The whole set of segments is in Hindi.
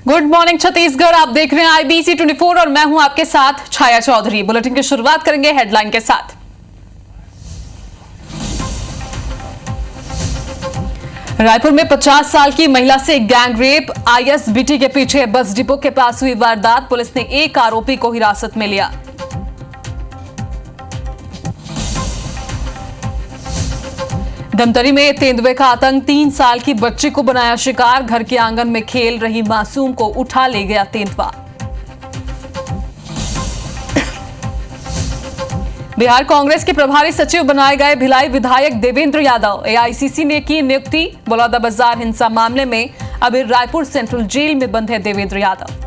गुड मॉर्निंग छत्तीसगढ़, आप देख रहे हैं IBC 24 और मैं हूं आपके साथ छाया चौधरी। बुलेटिन की शुरुआत करेंगे हेडलाइन के साथ। रायपुर में 50 साल की महिला से गैंग रेप, ISBT के पीछे बस डिपो के पास हुई वारदात, पुलिस ने एक आरोपी को हिरासत में लिया। धमतरी में तेंदुए का आतंक, 3 साल की बच्ची को बनाया शिकार, घर के आंगन में खेल रही मासूम को उठा ले गया तेंदुआ। बिहार कांग्रेस के प्रभारी सचिव बनाए गए भिलाई विधायक देवेंद्र यादव, AICC ने की नियुक्ति। बलौदाबाजार हिंसा मामले में अभी रायपुर सेंट्रल जेल में बंद है देवेंद्र यादव।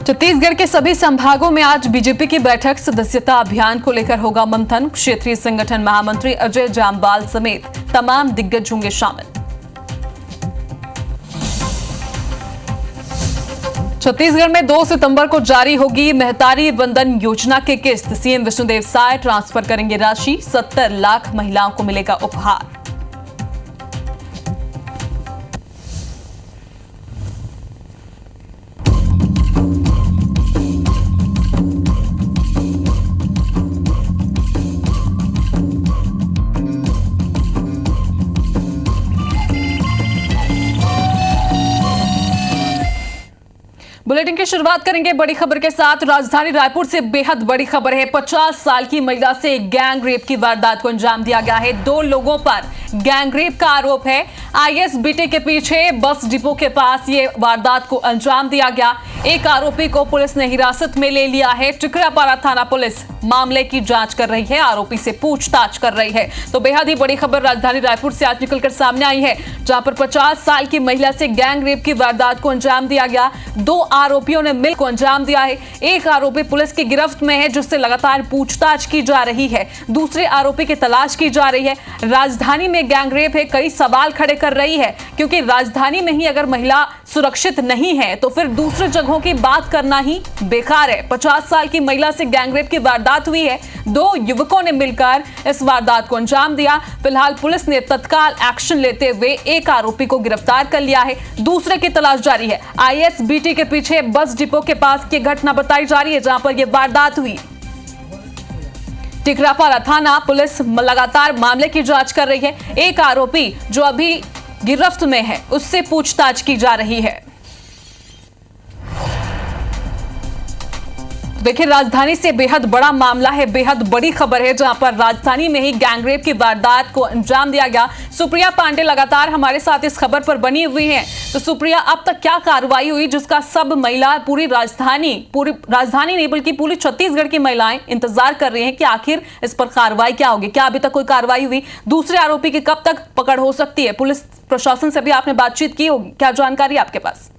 छत्तीसगढ़ के सभी संभागों में आज बीजेपी की बैठक, सदस्यता अभियान को लेकर होगा मंथन। क्षेत्रीय संगठन महामंत्री अजय जामवाल समेत तमाम दिग्गज होंगे शामिल। छत्तीसगढ़ में 2 सितंबर को जारी होगी महतारी वंदन योजना की किस्त। CM विष्णुदेव साय ट्रांसफर करेंगे राशि, 70 लाख महिलाओं को मिलेगा उपहार। बुलेटिन की शुरुआत करेंगे बड़ी खबर के साथ। राजधानी रायपुर से बेहद बड़ी खबर है। 50 साल की महिला से गैंग रेप की वारदात को अंजाम दिया गया है। 2 लोगों पर गैंग रेप का आरोप है। ISBT के पीछे बस डिपो के पास ये वारदात को अंजाम दिया गया। एक आरोपी को पुलिस ने हिरासत में ले लिया है। टिकरापारा थाना पुलिस मामले की जांच कर रही है, आरोपी से पूछताछ कर रही है। तो बेहद ही बड़ी खबर राजधानी रायपुर से आज निकलकर सामने आई है, जहां पर 50 साल की महिला से गैंग रेप की वारदात को अंजाम दिया गया। 2 आरोपियों ने मिलकर अंजाम दिया है। एक आरोपी पुलिस की गिरफ्त में है, जिससे लगातार पूछताछ की जा रही है। दूसरे आरोपी की तलाश की जा रही है। राजधानी में गैंग रेप है, कई सवाल खड़े कर रही है, क्योंकि राजधानी में ही अगर महिला सुरक्षित नहीं है तो फिर दूसरे जगहों की बात करना ही बेकार है। 50 साल की महिला से गैंग रेप की वारदात हुई है। 2 युवकों ने मिलकर इस वारदात को अंजाम दिया। फिलहाल पुलिस ने तत्काल एक्शन लेते हुए एक आरोपी को गिरफ्तार कर लिया है, दूसरे की तलाश जारी है। ISBT के पीछे बस डिपो के पास की घटना बताई जा रही है, जहां पर यह वारदात हुई। टिकरापारा थाना पुलिस लगातार मामले की जांच कर रही है। एक आरोपी जो अभी गिरफ्त में है, उससे पूछताछ की जा रही है। देखिए, राजधानी से बेहद बड़ा मामला है, बेहद बड़ी खबर है, जहां पर राजधानी में ही गैंग रेप की वारदात को अंजाम दिया गया। सुप्रिया पांडे लगातार हमारे साथ इस खबर पर बनी हुई हैं। तो सुप्रिया, अब तक क्या कार्रवाई हुई जिसका सब महिला पूरी राजधानी नहीं बल्कि पूरी छत्तीसगढ़ की महिलाएं इंतजार कर रही हैं कि आखिर इस पर कार्रवाई क्या होगी? क्या अभी तक कोई कार्रवाई हुई? दूसरे आरोपी की कब तक पकड़ हो सकती है? पुलिस प्रशासन से भी आपने बातचीत की होगी, क्या जानकारी आपके पास?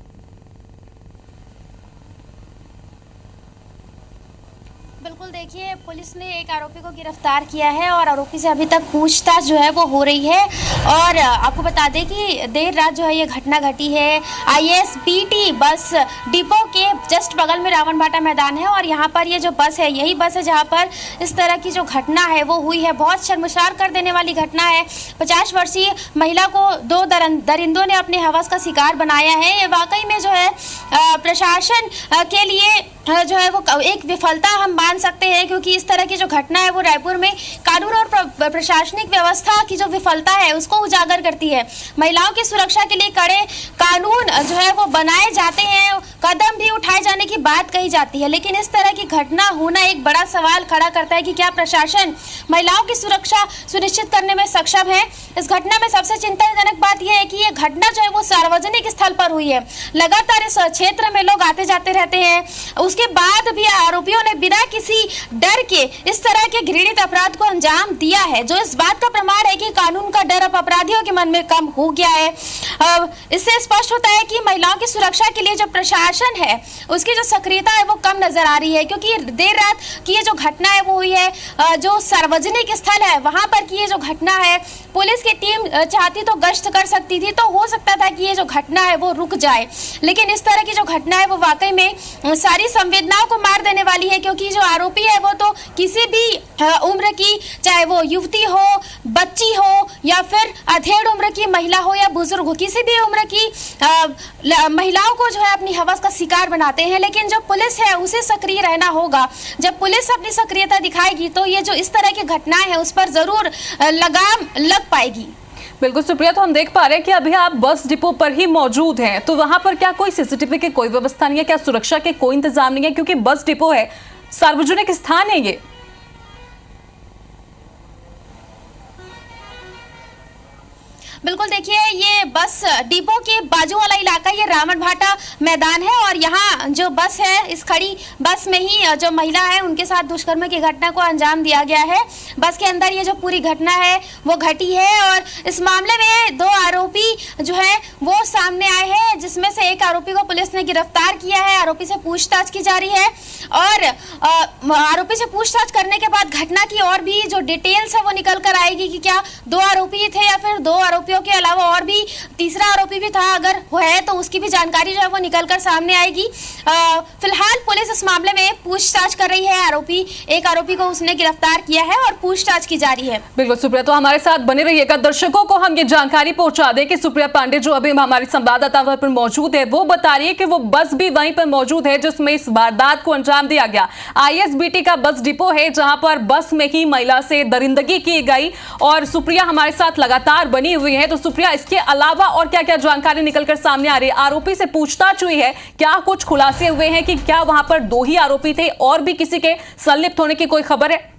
बिल्कुल, देखिए, पुलिस ने एक आरोपी को गिरफ्तार किया है और आरोपी से अभी तक पूछताछ जो है वो हो रही है। और आपको बता दें कि देर रात जो है ये घटना घटी है। ISBT बस डिपो के जस्ट बगल में रावण भाटा मैदान है और यहाँ पर ये जो बस है, यही बस है जहाँ पर इस तरह की जो घटना है वो हुई है। बहुत शर्मसार कर देने वाली घटना है। 50 वर्षीय महिला को 2 दरिंदों ने अपने हवस का शिकार बनाया है। ये वाकई में जो है प्रशासन के लिए जो है वो एक विफलता हम मान सकते हैं, क्योंकि इस तरह की जो घटना है वो रायपुर में कानून और प्रशासनिक व्यवस्था की जो विफलता है उसको उजागर करती है। महिलाओं की सुरक्षा के लिए कड़े कानून जो है वो बनाए जाते हैं, कदम भी उठाए जाने की बात कही जाती है, लेकिन इस तरह की घटना होना एक बड़ा सवाल खड़ा करता है कि क्या प्रशासन महिलाओं की सुरक्षा सुनिश्चित करने में सक्षम है। इस घटना में सबसे चिंताजनक बात यह है कि यह घटना जो है वो सार्वजनिक स्थल पर हुई है। लगातार इस क्षेत्र में लोग आते जाते रहते हैं, उसके बाद भी आरोपियों ने बिना किसी डर के इस तरह के घृणित अपराध को अंजाम दिया है, जो इस बात का प्रमाण है कि कानून का डर अब अपराधियों के मन में कम हो गया है। इससे स्पष्ट होता है कि महिलाओं की सुरक्षा के लिए जो प्रशासन है उसकी जो सक्रियता है वो कम नजर आ रही है, क्योंकि देर रात की ये जो घटना है वो हुई है जो सार्वजनिक स्थल है वहां पर की ये जो घटना है, पुलिस की टीम चाहती तो गश्त कर सकती थी, तो हो सकता था कि ये जो घटना है वो रुक जाए, लेकिन इस तरह की जो घटना है वो वाकई में सारी संवेदनाओं को मार देने वाली है, क्योंकि जो आरोपी है वो तो किसी भी उम्र की, चाहे वो युवती हो, बच्ची हो या फिर अधेड़ उम्र की महिला हो या बुजुर्ग हो, किसी भी उम्र की महिलाओं को जो है अपनी हवस का शिकार बनाते हैं। लेकिन जो पुलिस है उसे सक्रिय रहना होगा। जब पुलिस अपनी सक्रियता दिखाएगी तो ये जो इस तरह की घटनाएं हैं उस पर जरूर लगाम लग पाएगी। बिल्कुल सुप्रिया, तो हम देख पा रहे हैं कि अभी आप बस डिपो पर ही मौजूद हैं, तो वहां पर क्या कोई सीसीटीवी की कोई व्यवस्था नहीं है? क्या सुरक्षा के कोई इंतजाम नहीं है? क्योंकि बस डिपो है, सार्वजनिक स्थान है ये। बिल्कुल, देखिए ये बस डिपो के बाजू वाला इलाका ये रावण भाटा मैदान है और यहाँ जो बस है इस खड़ी बस में ही जो महिला है उनके साथ दुष्कर्म की घटना को अंजाम दिया गया है। बस के अंदर ये जो पूरी घटना है वो घटी है और इस मामले में 2 आरोपी जो है वो सामने आए हैं, जिसमें से एक आरोपी को पुलिस ने गिरफ्तार किया है। आरोपी से पूछताछ की जा रही है और आरोपी से पूछताछ करने के बाद घटना की और भी जो डिटेल्स है वो निकल कर आएगी कि क्या 2 आरोपी थे या फिर 2 आरोपियों के अलावा और भी तीसरा आरोपी भी था, अगर वो है तो उसकी भी जानकारी जो है वो निकल कर सामने आएगी। फिलहाल पुलिस इस मामले में पूछताछ कर रही है। एक आरोपी को उसने गिरफ्तार किया है और पूछताछ की जा रही है। बिल्कुल सुप्रिया, तो हमारे साथ बने रहिएगा। दर्शकों को हम ये जानकारी पहुंचा दें कि सुप्रिया पांडे जो अभी हमारी संवाददाता वहां पर मौजूद है वो बता रही है कि वो बस भी वहीं पर मौजूद है जिसमें इस वारदात को अंजाम दिया गया। आईएसबीटी का बस डिपो है जहां पर बस में ही महिला से दरिंदगी की गई और सुप्रिया हमारे साथ लगातार बनी हुई है। तो सुप्रिया, इसके अलावा और क्या क्या जानकारी निकलकर सामने आ रही है? आरोपी से पूछताछ हुई है, क्या कुछ खुलासे हुए हैं कि क्या वहां पर 2 ही आरोपी थे और भी किसी के संलिप्त होने की कोई खबर है?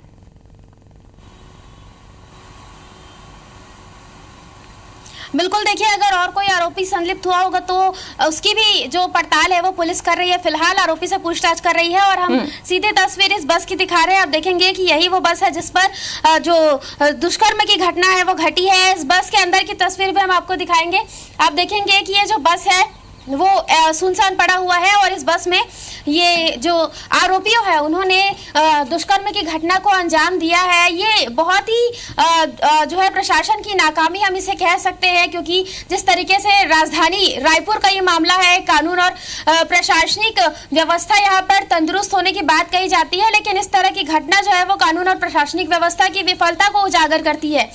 बिल्कुल, देखिए अगर और कोई आरोपी संलिप्त हुआ होगा तो उसकी भी जो पड़ताल है वो पुलिस कर रही है। फिलहाल आरोपी से पूछताछ कर रही है और हम सीधे तस्वीर इस बस की दिखा रहे हैं। आप देखेंगे कि यही वो बस है जिस पर जो दुष्कर्म की घटना है वो घटी है। इस बस के अंदर की तस्वीर भी हम आपको दिखाएंगे। आप देखेंगे कि ये जो बस है वो सुनसान पड़ा हुआ है और इस बस में ये जो आरोपियों है उन्होंने दुष्कर्म की घटना को अंजाम दिया है। ये बहुत ही जो है प्रशासन की नाकामी हम इसे कह सकते हैं, क्योंकि जिस तरीके से राजधानी रायपुर का ये मामला है, कानून और प्रशासनिक व्यवस्था यहाँ पर तंदुरुस्त होने की बात कही जाती है, लेकिन इस तरह की घटना जो है वो कानून और प्रशासनिक व्यवस्था की विफलता को उजागर करती है।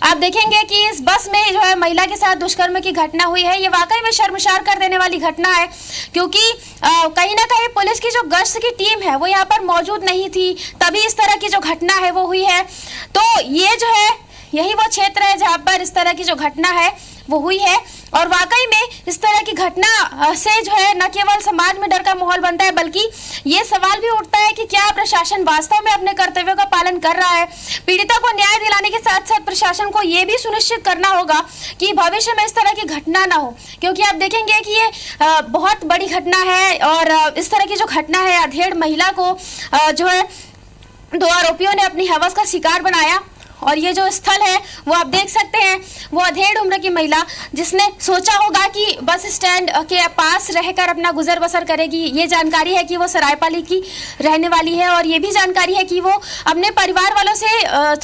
आप देखेंगे कि इस बस में जो है महिला के साथ दुष्कर्म की घटना हुई है। ये वाकई में शर्मसार कर देने वाली घटना है, क्योंकि कहीं ना कहीं पुलिस की जो गश्त की टीम है वो यहाँ पर मौजूद नहीं थी, तभी इस तरह की जो घटना है वो हुई है। तो ये जो है यही वो क्षेत्र है जहाँ पर इस तरह की जो घटना है वो हुई है और वाकई में इस तरह की घटना से जो है न केवल समाज में डर का माहौल बनता है, बल्कि ये सवाल भी उठता है कि क्या प्रशासन वास्तव में अपने कर्तव्यों का पालन कर रहा है। पीड़िता को न्याय दिलाने के साथ साथ प्रशासन को ये भी सुनिश्चित करना होगा कि भविष्य में इस तरह की घटना ना हो, क्योंकि आप देखेंगे कि ये बहुत बड़ी घटना है और इस तरह की जो घटना है, अधेड़ महिला को जो है 2 आरोपियों ने अपनी हवस का शिकार बनाया और ये जो स्थल है वो आप देख सकते हैं, वो अधेड़ उम्र की महिला जिसने सोचा होगा कि बस स्टैंड के पास रहकर अपना गुजर बसर करेगी। ये जानकारी है कि वो सरायपाली की रहने वाली है और ये भी जानकारी है कि वो अपने परिवार वालों से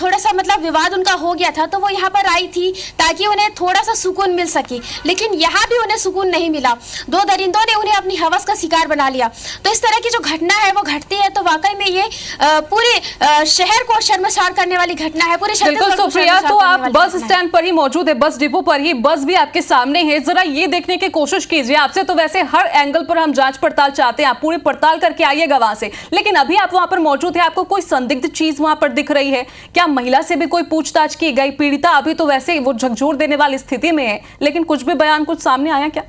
थोड़ा सा मतलब विवाद उनका हो गया था, तो वो यहाँ पर आई थी ताकि उन्हें थोड़ा सा सुकून मिल सके, लेकिन यहाँ भी उन्हें सुकून नहीं मिला। 2 दरिंदों ने उन्हें अपनी हवस का शिकार बना लिया। तो इस तरह की जो घटना है वो घटती है तो वाकई में ये पूरे शहर को शर्मसार करने वाली घटना है। बिल्कुल सुप्रिया, तो आप बस स्टैंड पर ही मौजूद है, बस डिपो पर ही, बस भी आपके सामने है। जरा ये देखने की कोशिश कीजिए, आपसे तो वैसे हर एंगल पर हम जांच पड़ताल चाहते हैं, आप पूरी पड़ताल करके आइएगा वहां से, लेकिन अभी आप वहां पर मौजूद है, आपको कोई संदिग्ध चीज वहां पर दिख रही है? क्या महिला से भी कोई पूछताछ की गई? पीड़िता अभी तो वैसे वो झकझोर देने वाली स्थिति में है, लेकिन कुछ भी बयान कुछ सामने आया क्या?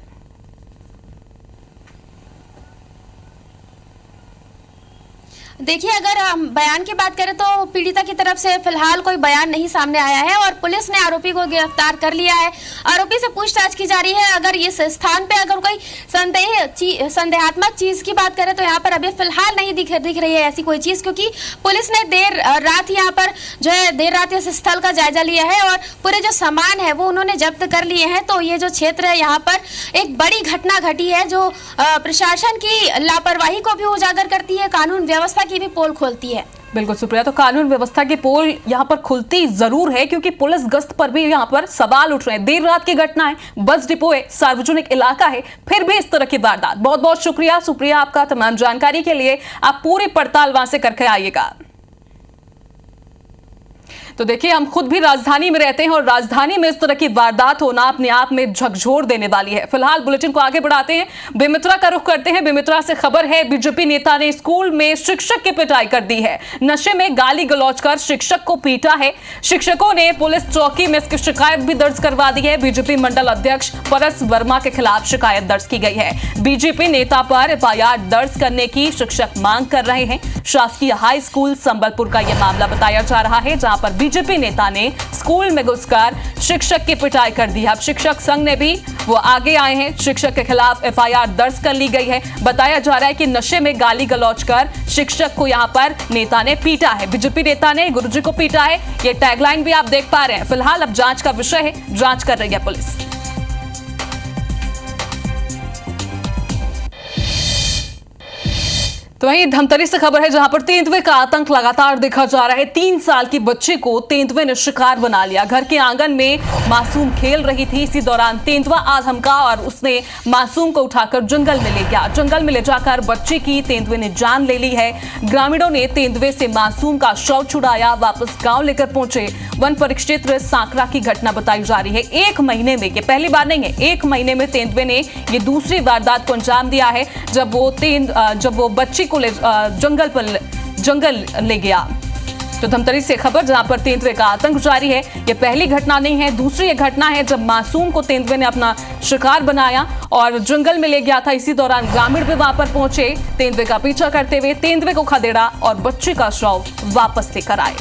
देखिए, अगर हम बयान की बात करें तो पीड़िता की तरफ से फिलहाल कोई बयान नहीं सामने आया है और पुलिस ने आरोपी को गिरफ्तार कर लिया है। आरोपी से पूछताछ की जा रही है। अगर इस स्थान पे अगर कोई संदेहात्मक चीज की बात करें तो यहाँ पर अभी फिलहाल नहीं दिख रही है ऐसी कोई चीज, क्योंकि पुलिस ने देर रात यहाँ पर जो है देर रात इस स्थल का जायजा लिया है और पूरे जो सामान है वो उन्होंने जब्त कर लिए हैं। तो ये जो क्षेत्र है यहाँ पर एक बड़ी घटना घटी है जो प्रशासन की लापरवाही को भी उजागर करती है, कानून व्यवस्था की भी पोल खोलती है। बिल्कुल सुप्रिया, तो कानून व्यवस्था की पोल यहाँ पर खुलती जरूर है, क्योंकि पुलिस गश्त पर भी यहाँ पर सवाल उठ रहे हैं। देर रात की घटना है, बस डिपो है, सार्वजनिक इलाका है, फिर भी इस तरह की वारदात। बहुत बहुत शुक्रिया सुप्रिया आपका तमाम जानकारी के लिए। आप पूरी पड़ताल वहां से करके आइएगा। तो देखिए, हम खुद भी राजधानी में रहते हैं और राजधानी में इस तरह की वारदात होना अपने आप में झकझोर देने वाली है। फिलहाल बुलेटिन को आगे बढ़ाते हैं, बेमित्रा का रुख करते हैं। बेमित्रा से खबर है, बीजेपी नेता ने स्कूल में शिक्षक की पिटाई कर दी है। नशे में गाली गलौज कर शिक्षक को पीटा है। शिक्षकों ने पुलिस चौकी में इसकी शिकायत भी दर्ज करवा दी है। बीजेपी मंडल अध्यक्ष परस वर्मा के खिलाफ शिकायत दर्ज की गई है। बीजेपी नेता पर FIR दर्ज करने की शिक्षक मांग कर रहे हैं। शासकीय हाई स्कूल संबलपुर का यह मामला बताया जा रहा है, जहां पर बीजेपी नेता ने स्कूल में घुसकर शिक्षक की पिटाई कर दी है। अब शिक्षक संघ ने भी वो आगे आए हैं, शिक्षक के खिलाफ FIR दर्ज कर ली गई है। बताया जा रहा है कि नशे में गाली गलौज कर शिक्षक को यहां पर नेता ने पीटा है। बीजेपी नेता ने गुरुजी को पीटा है, ये टैगलाइन भी आप देख पा रहे हैं। फिलहाल अब जांच का विषय है, जांच कर रही है पुलिस। तो वहीं धमतरी से खबर है, जहां पर तेंदुए का आतंक लगातार देखा जा रहा है। 3 साल की बच्ची को तेंदुए ने शिकार बना लिया। घर के आंगन में मासूम खेल रही थी, इसी दौरान तेंदुआ आ धमका और उसने मासूम को उठाकर जंगल में ले गया। जंगल में ले जाकर बच्ची की तेंदुए ने जान ले ली है। ग्रामीणों ने तेंदुए से मासूम का शव छुड़ाया, वापस गाँव लेकर पहुंचे। वन परिक्षेत्र सांकरा की घटना बताई जा रही है। 1 महीने में, ये पहली बार नहीं है, 1 महीने में तेंदुए ने ये दूसरी वारदात को अंजाम दिया है, जब वो बच्ची को जंगल ले गया। तो धमतरी से खबर, जहां पर तेंदुए का आतंक जारी है। यह पहली घटना नहीं है, दूसरी ये घटना है जब मासूम को तेंदुए ने अपना शिकार बनाया और जंगल में ले गया था। इसी दौरान ग्रामीण भी वहां पर पहुंचे, तेंदुए का पीछा करते हुए तेंदुए को खदेड़ा और बच्ची का शव वापस लेकर आए।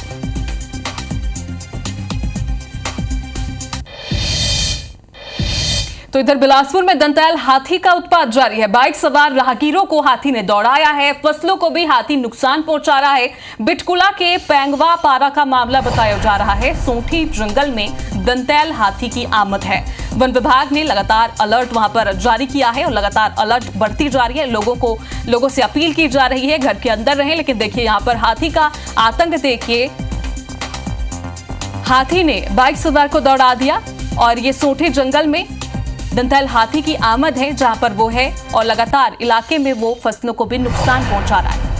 तो इधर बिलासपुर में दंतैल हाथी का उत्पात जारी है। बाइक सवार राहगीरों को हाथी ने दौड़ाया है, फसलों को भी हाथी नुकसान पहुंचा रहा है। बिटकुला के पैंगवा पारा का मामला बताया जा रहा है। सोंठी जंगल में दंतैल हाथी की आमद है। वन विभाग ने लगातार अलर्ट वहां पर जारी किया है और लगातार अलर्ट बढ़ती जा रही है। लोगों से अपील की जा रही है, घर के अंदर रहें। लेकिन देखिए, यहां पर हाथी का आतंक देखिए, हाथी ने बाइक सवार को दौड़ा दिया और ये सोंठी जंगल में दंतैल हाथी की आमद है, जहां पर वो है और लगातार इलाके में वो फसलों को भी नुकसान पहुंचा रहा है।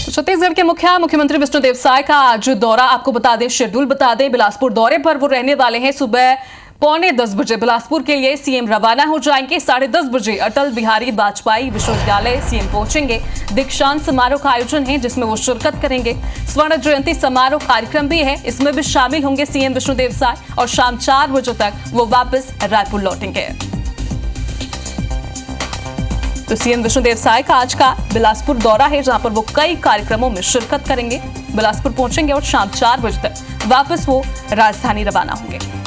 छत्तीसगढ़ के मुख्यमंत्री विष्णुदेव साय का आज दौरा, आपको बता दें, शेड्यूल बता दें। बिलासपुर दौरे पर वो रहने वाले हैं। सुबह 9:45 बजे बिलासपुर के लिए सीएम रवाना हो जाएंगे। 10:30 बजे अटल बिहारी वाजपेयी विश्वविद्यालय सीएम पहुंचेंगे। दीक्षांत समारोह का आयोजन है, जिसमें वो शिरकत करेंगे। स्वर्ण जयंती समारोह कार्यक्रम भी है, इसमें भी शामिल होंगे सीएम विष्णुदेव साय और शाम 4 बजे तक वो वापस रायपुर लौटेंगे। तो सीएम विष्णुदेव साय का आज का बिलासपुर दौरा है, जहां पर वो कई कार्यक्रमों में शिरकत करेंगे। बिलासपुर पहुंचेंगे और शाम 4 बजे तक वापस वो राजधानी रवाना होंगे।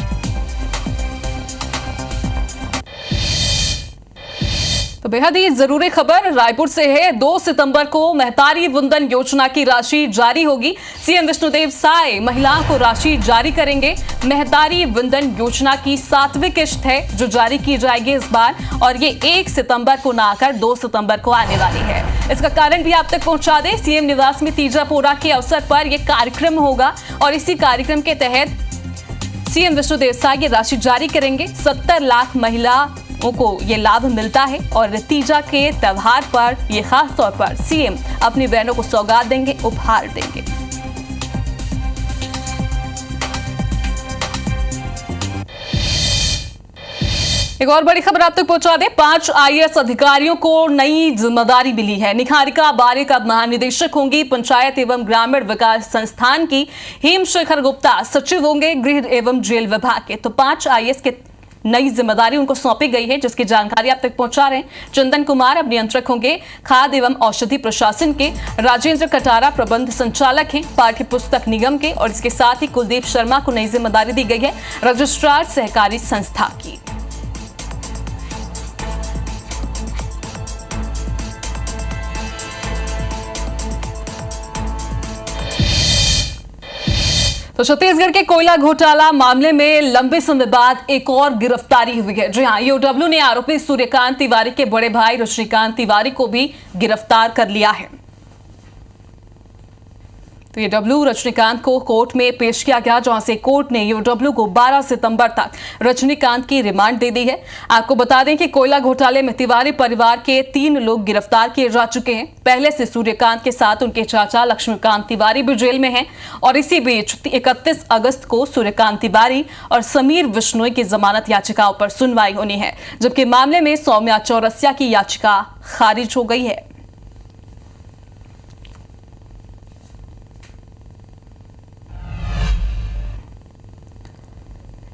तो बेहद ही जरूरी खबर रायपुर से है। 2 सितंबर को महतारी वंदन योजना की राशि जारी होगी। सीएम विष्णुदेव साय महिलाओं को राशि जारी करेंगे। महतारी वंदन योजना की 7वीं किश्त है जो जारी की जाएगी इस बार, और ये 1 सितंबर को ना आकर 2 सितंबर को आने वाली है। इसका कारण भी आप तक पहुंचा दें। सीएम निवास में तीजा पोरा के अवसर पर यह कार्यक्रम होगा और इसी कार्यक्रम के तहत सीएम विष्णुदेव साय ये राशि जारी करेंगे। 70 लाख महिला को ये लाभ मिलता है और तीजा के त्योहार पर ये खास तौर पर सीएम अपनी बहनों को सौगात देंगे, उपहार देंगे। एक और बड़ी खबर आप तक पहुंचा दें। 5 IAS अधिकारियों को नई जिम्मेदारी मिली है। निहारिका बारिक अब महानिदेशक होंगी। पंचायत एवं ग्रामीण विकास संस्थान की हेमशेखर गुप्ता सचिव होंगे गृह एवं जेल विभाग के। तो 5 IAS के नई जिम्मेदारी उनको सौंपी गई है, जिसकी जानकारी आप तक पहुंचा रहे हैं। चंदन कुमार अब नियंत्रक होंगे खाद्य एवं औषधि प्रशासन के। राजेंद्र कटारा प्रबंध संचालक हैं पाठ्य पुस्तक निगम के, और इसके साथ ही कुलदीप शर्मा को नई जिम्मेदारी दी गई है रजिस्ट्रार सहकारी संस्था की। तो छत्तीसगढ़ के कोयला घोटाला मामले में लंबे समय बाद एक और गिरफ्तारी हुई है। जी हां, ईओडब्ल्यू ने आरोपी सूर्यकांत तिवारी के बड़े भाई रजनीकांत तिवारी को भी गिरफ्तार कर लिया है। तो ईओडब्ल्यू रजनीकांत को कोर्ट में पेश किया गया, जहां से कोर्ट ने ईओडब्ल्यू को 12 सितंबर तक रजनीकांत की रिमांड दे दी है। आपको बता दें कि कोयला घोटाले में तिवारी परिवार के 3 लोग गिरफ्तार किए जा चुके हैं। पहले से सूर्यकांत के साथ उनके चाचा लक्ष्मीकांत तिवारी भी जेल में हैं और इसी बीच 31 अगस्त को सूर्यकांत तिवारी और समीर बिश्नोई की जमानत याचिकाओं पर सुनवाई होनी है, जबकि मामले में सौम्या चौरसिया की याचिका खारिज हो गई है।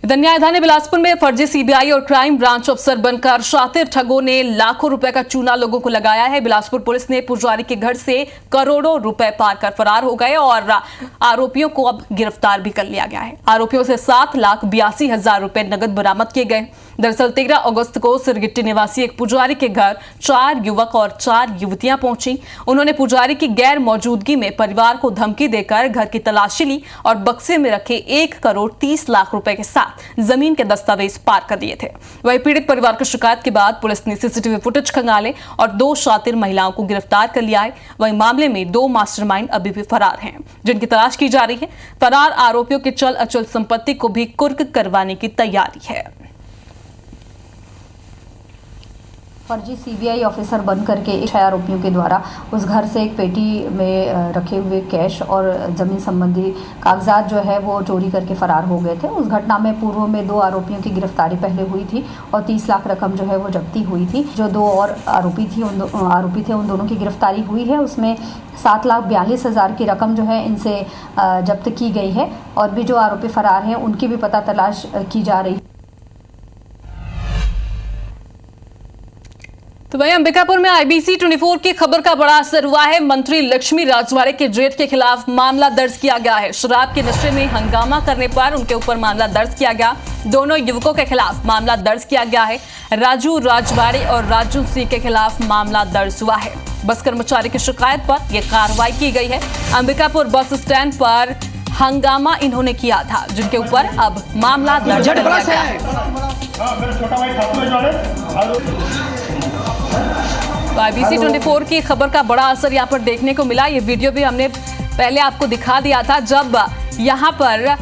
इधर न्यायधानी बिलासपुर में फर्जी सीबीआई और क्राइम ब्रांच अफसर बनकर शातिर ठगों ने लाखों रुपए का चूना लोगों को लगाया है। बिलासपुर पुलिस ने पुजारी के घर से करोड़ों रुपए पार कर फरार हो गए और आरोपियों को अब गिरफ्तार भी कर लिया गया है। आरोपियों से 7,82,000 रुपए नगद बरामद किए गए। दरअसल 13 अगस्त को सिरगिट्टी निवासी एक पुजारी के घर 4 युवक और 4 युवतियां पहुंची। उन्होंने पुजारी की गैर मौजूदगी में परिवार को धमकी देकर घर की तलाशी ली और बक्से में रखे 1,30,00,000 रुपए के साथ जमीन के दस्तावेज पार कर दिए थे। वहीं पीड़ित परिवार की शिकायत के बाद पुलिस ने सीसीटीवी फुटेज खंगाले और 2 शातिर महिलाओं को गिरफ्तार कर लिया है। वहीं मामले में 2 मास्टरमाइंड अभी भी फरार हैं, जिनकी तलाश की जा रही है। फरार आरोपियों की चल अचल संपत्ति को भी कुर्क करवाने की तैयारी है। फर्जी सीबीआई ऑफिसर बन करके 6 आरोपियों के द्वारा उस घर से एक पेटी में रखे हुए कैश और ज़मीन संबंधी कागजात जो है वो चोरी करके फरार हो गए थे। उस घटना में पूर्व में 2 आरोपियों की गिरफ्तारी पहले हुई थी और 30 लाख रकम जो है वो जब्ती हुई थी। जो 2 और आरोपी थे उन दोनों की गिरफ्तारी हुई है। उसमें 7,42,000 की रकम जो है इनसे जब्त की गई है और भी जो आरोपी फरार हैं उनकी भी पता तलाश की जा रही है। तो वहीं अंबिकापुर में IBC 24 की खबर का बड़ा असर हुआ है। मंत्री लक्ष्मी राजवाड़े के जेठ के खिलाफ मामला दर्ज किया गया है। शराब के नशे में हंगामा करने पर उनके ऊपर मामला दर्ज किया गया। दोनों युवकों के खिलाफ मामला दर्ज किया गया है। राजू राजवाड़े और राजू सिंह के खिलाफ मामला दर्ज हुआ है। बस कर्मचारी की शिकायत पर यह कार्रवाई की गई है। अंबिकापुर बस स्टैंड पर हंगामा इन्होंने किया था, जिनके ऊपर अब मामला दर्ज किया गया है। तो IBC 24 की खबर का बड़ा असर यहाँ पर देखने को मिला। ये वीडियो भी हमने पहले आपको दिखा दिया था, जब यहाँ पर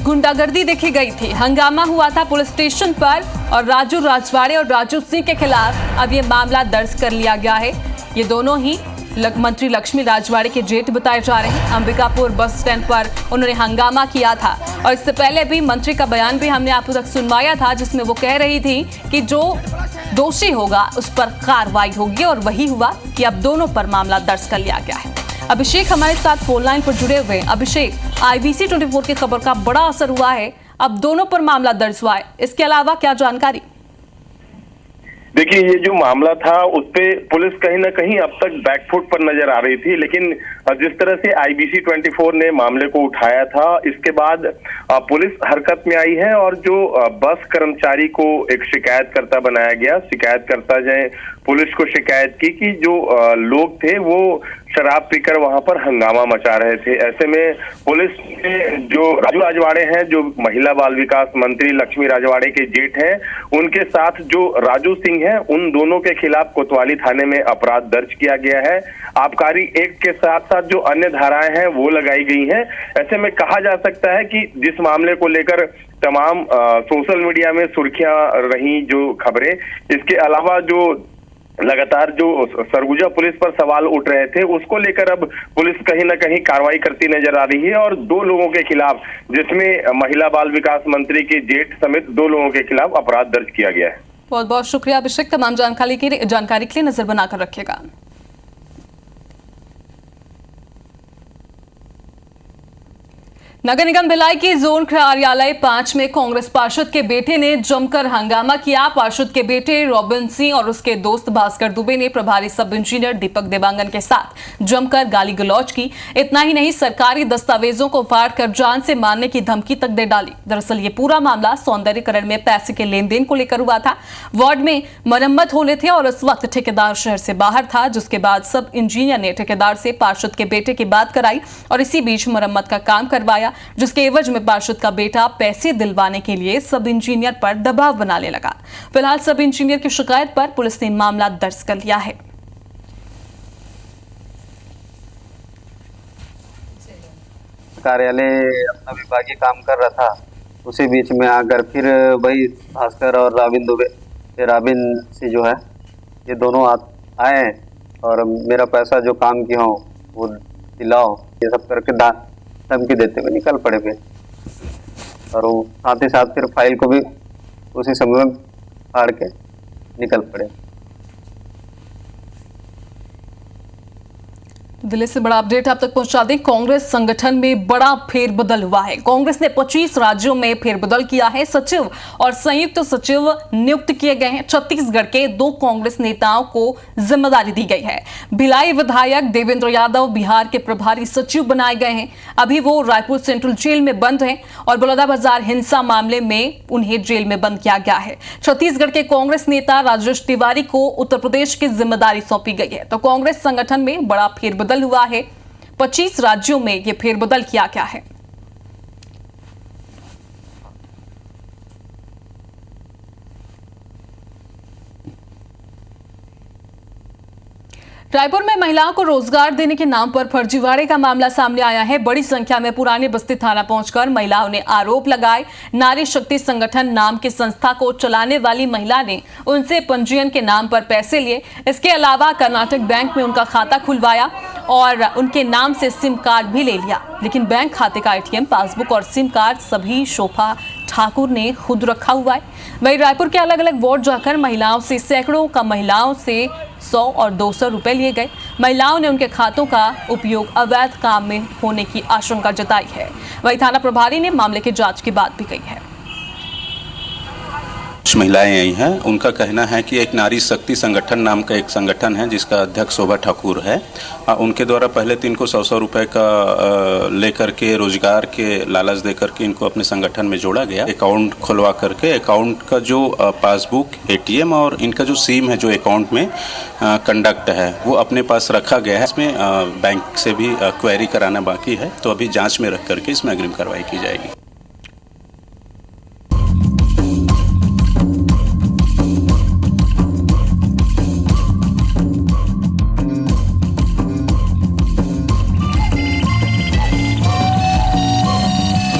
गुंडागर्दी देखी गई थी, हंगामा हुआ था पुलिस स्टेशन पर और राजू राजवाड़े और राजू सिंह के खिलाफ अब ये मामला दर्ज कर लिया गया है। ये दोनों ही मंत्री लक्ष्मी राजवाड़े के जेठ बताए जा रहे हैं। अंबिकापुर बस स्टैंड पर उन्होंने हंगामा किया था और इससे पहले भी मंत्री का बयान भी हमने आप तक सुनवाया था, जिसमें वो कह रही थी कि जो दोषी होगा उस पर कार्रवाई होगी और वही हुआ कि अब दोनों पर मामला दर्ज कर लिया गया है। अभिषेक हमारे साथ फोन लाइन पर जुड़े हुए हैं। अभिषेक, IBC 24 की खबर का बड़ा असर हुआ है, अब दोनों पर मामला दर्ज हुआ है, इसके अलावा क्या जानकारी? देखिए, ये जो मामला था उस पे पुलिस कहीं ना कहीं अब तक बैकफुट पर नजर आ रही थी, लेकिन जिस तरह से IBC 24 ने मामले को उठाया था, इसके बाद पुलिस हरकत में आई है और जो बस कर्मचारी को एक शिकायतकर्ता बनाया गया, शिकायतकर्ता जो पुलिस को शिकायत की कि जो लोग थे वो शराब पीकर वहां पर हंगामा मचा रहे थे। ऐसे में पुलिस ने जो राजू राजवाड़े हैं, जो महिला बाल विकास मंत्री लक्ष्मी राजवाड़े के जेठ हैं, उनके साथ जो राजू सिंह हैं, उन दोनों के खिलाफ कोतवाली थाने में अपराध दर्ज किया गया है। आबकारी एक्ट के साथ साथ जो अन्य धाराएं हैं वो लगाई गई हैं। ऐसे में कहा जा सकता है कि जिस मामले को लेकर तमाम सोशल मीडिया में सुर्खियां रही जो खबरें, इसके अलावा जो लगातार जो सरगुजा पुलिस पर सवाल उठ रहे थे, उसको लेकर अब पुलिस कहीं ना कहीं कार्रवाई करती नजर आ रही है और 2 लोगों के खिलाफ, जिसमें महिला बाल विकास मंत्री के जेठ समेत 2 लोगों के खिलाफ अपराध दर्ज किया गया है। बहुत बहुत शुक्रिया अभिषेक, तमाम जानकारी के लिए नजर बनाकर रखिएगा। नगर निगम भिलाई की जोन कार्यालय 5 में कांग्रेस पार्षद के बेटे ने जमकर हंगामा किया। पार्षद के बेटे रॉबिन सिंह और उसके दोस्त भास्कर दुबे ने प्रभारी सब इंजीनियर दीपक देवांगन के साथ जमकर गाली गलौज की। इतना ही नहीं, सरकारी दस्तावेजों को फाड़कर जान से मारने की धमकी तक दे डाली। दरअसल ये पूरा मामला सौंदर्यीकरण में पैसे के लेन देन को लेकर हुआ था। वार्ड में मरम्मत होने थे और इस वक्त ठेकेदार शहर से बाहर था, जिसके बाद सब इंजीनियर ने ठेकेदार से पार्षद के बेटे की बात कराई और इसी बीच मरम्मत का काम करवाया। दिलवाया, जिसके एवज में पार्षद का बेटा पैसे दिलवाने के लिए सब इंजीनियर पर दबाव बनाने लगा। फिलहाल सब इंजीनियर की शिकायत पर पुलिस ने मामला दर्ज कर लिया है। कार्यालय अपना विभागीय काम कर रहा था, उसी बीच में आकर फिर वही भास्कर और राबिन दुबे, राबिन से जो है ये दोनों आए और मेरा पैसा जो काम किया हो वो दिलाओ, ये सब करके धमकी देते हुए निकल पड़े थे। और वो साथ ही साथ फिर फाइल को भी उसी समय में फाड़ के निकल पड़े। दिल्ली से बड़ा अपडेट आप तक पहुंचा दें। कांग्रेस संगठन में बड़ा फेरबदल हुआ है। कांग्रेस ने 25 राज्यों में फेरबदल किया है। सचिव और संयुक्त सचिव नियुक्त किए गए हैं। छत्तीसगढ़ के 2 कांग्रेस नेताओं को जिम्मेदारी दी गई है। भिलाई विधायक देवेंद्र यादव बिहार के प्रभारी सचिव बनाए गए हैं। अभी वो रायपुर सेंट्रल जेल में बंद हैं और बलौदाबाजार हिंसा मामले में उन्हें जेल में बंद किया गया है। छत्तीसगढ़ के कांग्रेस नेता राजेश तिवारी को उत्तर प्रदेश की जिम्मेदारी सौंपी गई है। तो कांग्रेस संगठन में बड़ा फेरबदल हुआ है। 25 राज्यों में यह फेरबदल किया गया है। रायपुर में महिलाओं को रोजगार देने के नाम पर फर्जीवाड़े का मामला सामने आया है। बड़ी संख्या में पुरानी बस्ती थाना पहुंचकर महिलाओं ने आरोप लगाए। नारी शक्ति संगठन नाम की संस्था को चलाने वाली महिला ने उनसे पंजीयन के नाम पर पैसे लिए। इसके अलावा कर्नाटक बैंक में उनका खाता खुलवाया और उनके नाम से सिम कार्ड भी ले लिया, लेकिन बैंक खाते का ATM, पासबुक और सिम कार्ड सभी शोभा ठाकुर ने खुद रखा हुआ है। वहीं रायपुर के अलग अलग वार्ड जाकर महिलाओं से सैकड़ों का महिलाओं से 100 और 200 रुपए लिए गए। महिलाओं ने उनके खातों का उपयोग अवैध काम में होने की आशंका जताई है। वहीं थाना प्रभारी ने मामले की जांच की बात भी कही है। कुछ महिलाएं आई हैं, उनका कहना है कि एक नारी शक्ति संगठन नाम का एक संगठन है जिसका अध्यक्ष शोभा ठाकुर है। उनके द्वारा पहले तो इनको 100 रुपए का लेकर के रोजगार के लालच दे करके इनको अपने संगठन में जोड़ा गया। अकाउंट खुलवा करके अकाउंट का जो पासबुक, ATM और इनका जो सिम है जो अकाउंट में कंडक्ट है वो अपने पास रखा गया है। इसमें बैंक से भी क्वेरी कराना बाकी है, तो अभी जाँच में रख करके इसमें अग्रिम कार्रवाई की जाएगी।